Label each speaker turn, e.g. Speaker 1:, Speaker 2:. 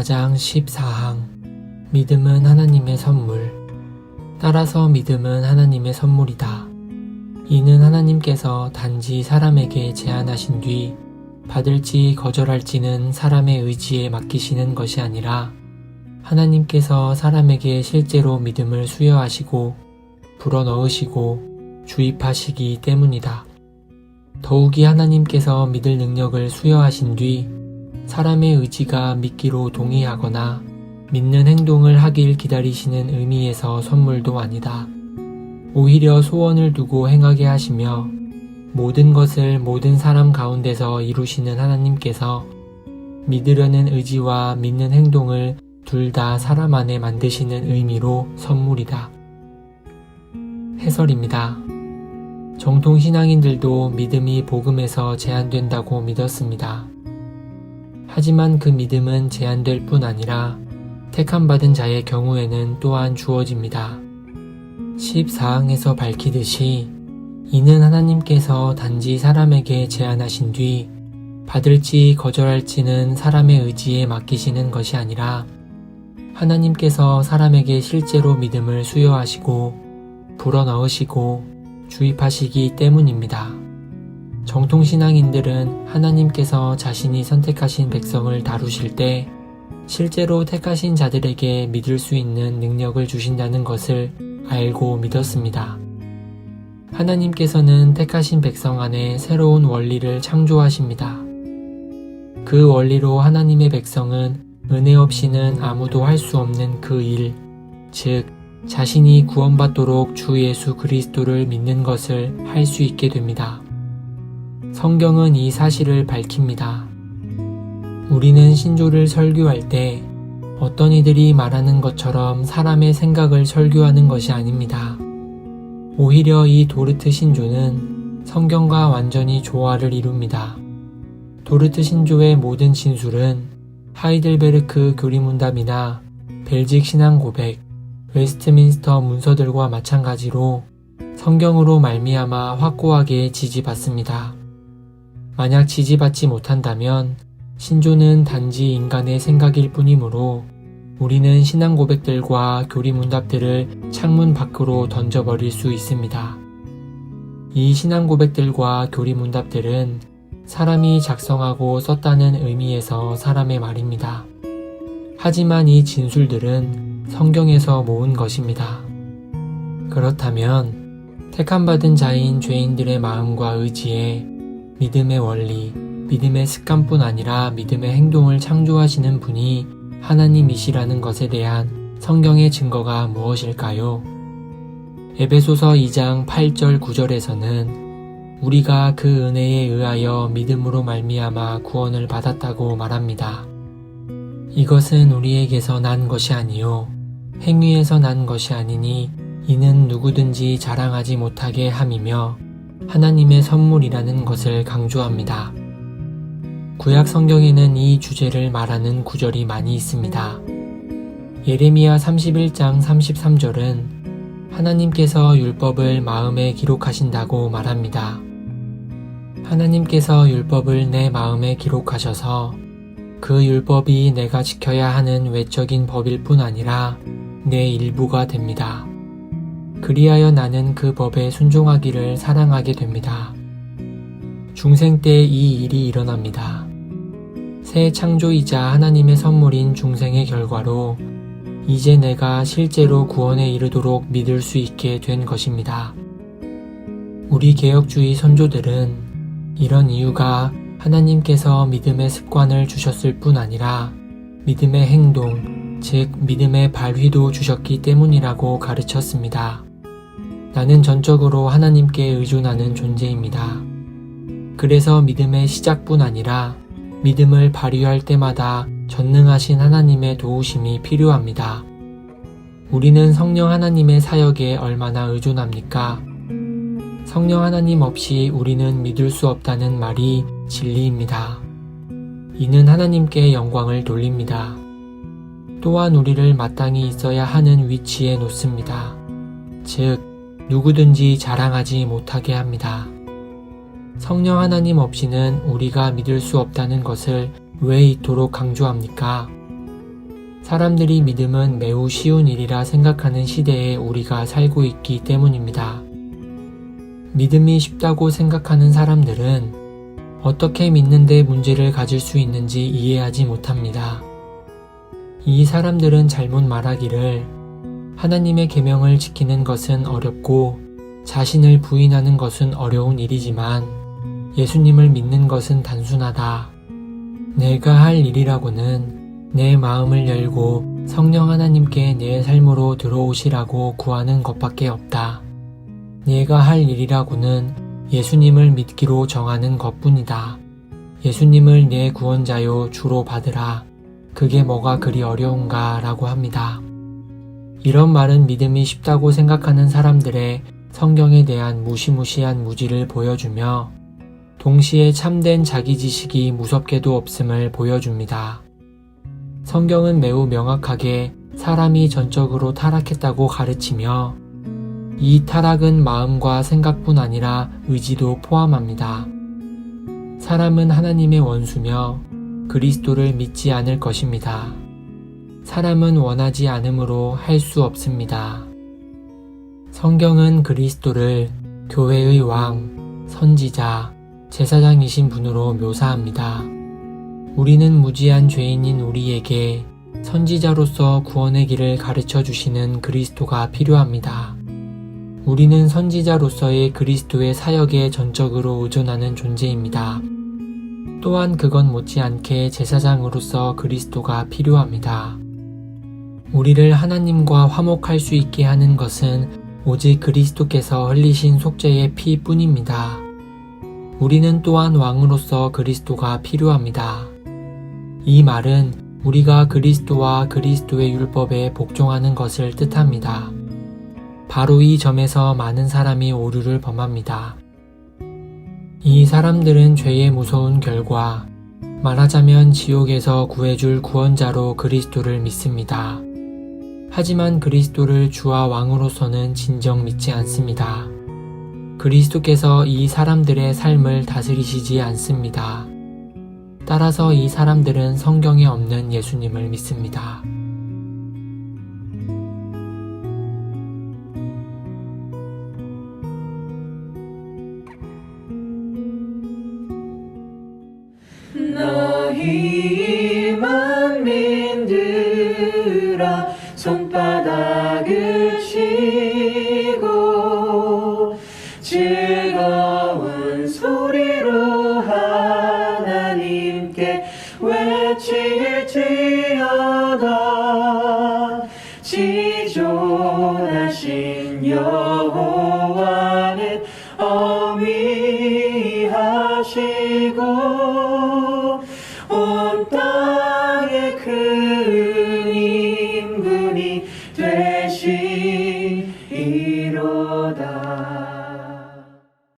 Speaker 1: 4장 14항 믿음은 하나님의 선물. 따라서 믿음은 하나님의 선물이다. 이는 하나님께서 단지 사람에게 제안하신 뒤 받을지 거절할지는 사람의 의지에 맡기시는 것이 아니라 하나님께서 사람에게 실제로 믿음을 수여하시고 불어넣으시고 주입하시기 때문이다. 더욱이 하나님께서 믿을 능력을 수여하신 뒤 사람의 의지가 믿기로 동의하거나 믿는 행동을 하길 기다리시는 의미에서 선물도 아니다. 오히려 소원을 두고 행하게 하시며 모든 것을 모든 사람 가운데서 이루시는 하나님께서 믿으려는 의지와 믿는 행동을 둘 다 사람 안에 만드시는 의미로 선물이다. 해설입니다. 정통 신앙인들도 믿음이 복음에서 제한된다고 믿었습니다. 하지만 그 믿음은 제한될 뿐 아니라 택함받은 자의 경우에는 또한 주어집니다. 14항에서 밝히듯이 이는 하나님께서 단지 사람에게 제안하신 뒤 받을지 거절할지는 사람의 의지에 맡기시는 것이 아니라 하나님께서 사람에게 실제로 믿음을 수여하시고 불어넣으시고 주입하시기 때문입니다. 정통신앙인들은 하나님께서 자신이 선택하신 백성을 다루실 때 실제로 택하신 자들에게 믿을 수 있는 능력을 주신다는 것을 알고 믿었습니다. 하나님께서는 택하신 백성 안에 새로운 원리를 창조하십니다. 그 원리로 하나님의 백성은 은혜 없이는 아무도 할 수 없는 그 일, 즉 자신이 구원받도록 주 예수 그리스도를 믿는 것을 할 수 있게 됩니다. 성경은 이 사실을 밝힙니다. 우리는 신조를 설교할 때 어떤 이들이 말하는 것처럼 사람의 생각을 설교하는 것이 아닙니다. 오히려 이 도르트 신조는 성경과 완전히 조화를 이룹니다. 도르트 신조의 모든 진술은 하이델베르크 교리문답이나 벨직 신앙고백, 웨스트민스터 문서들과 마찬가지로 성경으로 말미암아 확고하게 지지받습니다. 만약 지지받지 못한다면 신조는 단지 인간의 생각일 뿐이므로 우리는 신앙 고백들과 교리 문답들을 창문 밖으로 던져버릴 수 있습니다. 이 신앙 고백들과 교리 문답들은 사람이 작성하고 썼다는 의미에서 사람의 말입니다. 하지만 이 진술들은 성경에서 모은 것입니다. 그렇다면 택함받은 자인 죄인들의 마음과 의지에 믿음의 원리, 믿음의 습관뿐 아니라 믿음의 행동을 창조하시는 분이 하나님이시라는 것에 대한 성경의 증거가 무엇일까요? 에베소서 2장 8절 9절에서는 우리가 그 은혜에 의하여 믿음으로 말미암아 구원을 받았다고 말합니다. 이것은 우리에게서 난 것이 아니요 행위에서 난 것이 아니니 이는 누구든지 자랑하지 못하게 함이며 하나님의 선물이라는 것을 강조합니다. 구약 성경에는 이 주제를 말하는 구절이 많이 있습니다. 예레미야 31장 33절은 하나님께서 율법을 마음에 기록하신다고 말합니다. 하나님께서 율법을 내 마음에 기록하셔서 그 율법이 내가 지켜야 하는 외적인 법일 뿐 아니라 내 일부가 됩니다. 그리하여 나는 그 법에 순종하기를 사랑하게 됩니다. 중생 때 이 일이 일어납니다. 새 창조이자 하나님의 선물인 중생의 결과로 이제 내가 실제로 구원에 이르도록 믿을 수 있게 된 것입니다. 우리 개혁주의 선조들은 이런 이유가 하나님께서 믿음의 습관을 주셨을 뿐 아니라 믿음의 행동, 즉 믿음의 발휘도 주셨기 때문이라고 가르쳤습니다. 나는 전적으로 하나님께 의존하는 존재입니다. 그래서 믿음의 시작뿐 아니라 믿음을 발휘할 때마다 전능하신 하나님의 도우심이 필요합니다. 우리는 성령 하나님의 사역에 얼마나 의존합니까? 성령 하나님 없이 우리는 믿을 수 없다는 말이 진리입니다. 이는 하나님께 영광을 돌립니다. 또한 우리를 마땅히 있어야 하는 위치에 놓습니다. 즉, 누구든지 자랑하지 못하게 합니다. 성령 하나님 없이는 우리가 믿을 수 없다는 것을 왜 이토록 강조합니까? 사람들이 믿음은 매우 쉬운 일이라 생각하는 시대에 우리가 살고 있기 때문입니다. 믿음이 쉽다고 생각하는 사람들은 어떻게 믿는데 문제를 가질 수 있는지 이해하지 못합니다. 이 사람들은 잘못 말하기를 하나님의 계명을 지키는 것은 어렵고 자신을 부인하는 것은 어려운 일이지만 예수님을 믿는 것은 단순하다. 내가 할 일이라고는 내 마음을 열고 성령 하나님께 내 삶으로 들어오시라고 구하는 것밖에 없다. 내가 할 일이라고는 예수님을 믿기로 정하는 것뿐이다. 예수님을 내 구원자요 주로 받으라. 그게 뭐가 그리 어려운가 라고 합니다. 이런 말은 믿음이 쉽다고 생각하는 사람들의 성경에 대한 무시무시한 무지를 보여주며 동시에 참된 자기 지식이 무섭게도 없음을 보여줍니다. 성경은 매우 명확하게 사람이 전적으로 타락했다고 가르치며 이 타락은 마음과 생각뿐 아니라 의지도 포함합니다. 사람은 하나님의 원수며 그리스도를 믿지 않을 것입니다. 사람은 원하지 않으므로 할 수 없습니다. 성경은 그리스도를 교회의 왕, 선지자, 제사장이신 분으로 묘사합니다. 우리는 무지한 죄인인 우리에게 선지자로서 구원의 길을 가르쳐 주시는 그리스도가 필요합니다. 우리는 선지자로서의 그리스도의 사역에 전적으로 의존하는 존재입니다. 또한 그건 못지않게 제사장으로서 그리스도가 필요합니다. 우리를 하나님과 화목할 수 있게 하는 것은 오직 그리스도께서 흘리신 속죄의 피뿐입니다. 우리는 또한 왕으로서 그리스도가 필요합니다. 이 말은 우리가 그리스도와 그리스도의 율법에 복종하는 것을 뜻합니다. 바로 이 점에서 많은 사람이 오류를 범합니다. 이 사람들은 죄의 무서운 결과, 말하자면 지옥에서 구해줄 구원자로 그리스도를 믿습니다. 하지만 그리스도를 주와 왕으로서는 진정 믿지 않습니다. 그리스도께서 이 사람들의 삶을 다스리시지 않습니다. 따라서 이 사람들은 성경에 없는 예수님을 믿습니다.
Speaker 2: 너희 만민들아 손바닥을 치고 즐거운 소리로 하나님께 외칠지어다. 지존하신 여호와는 어미하시고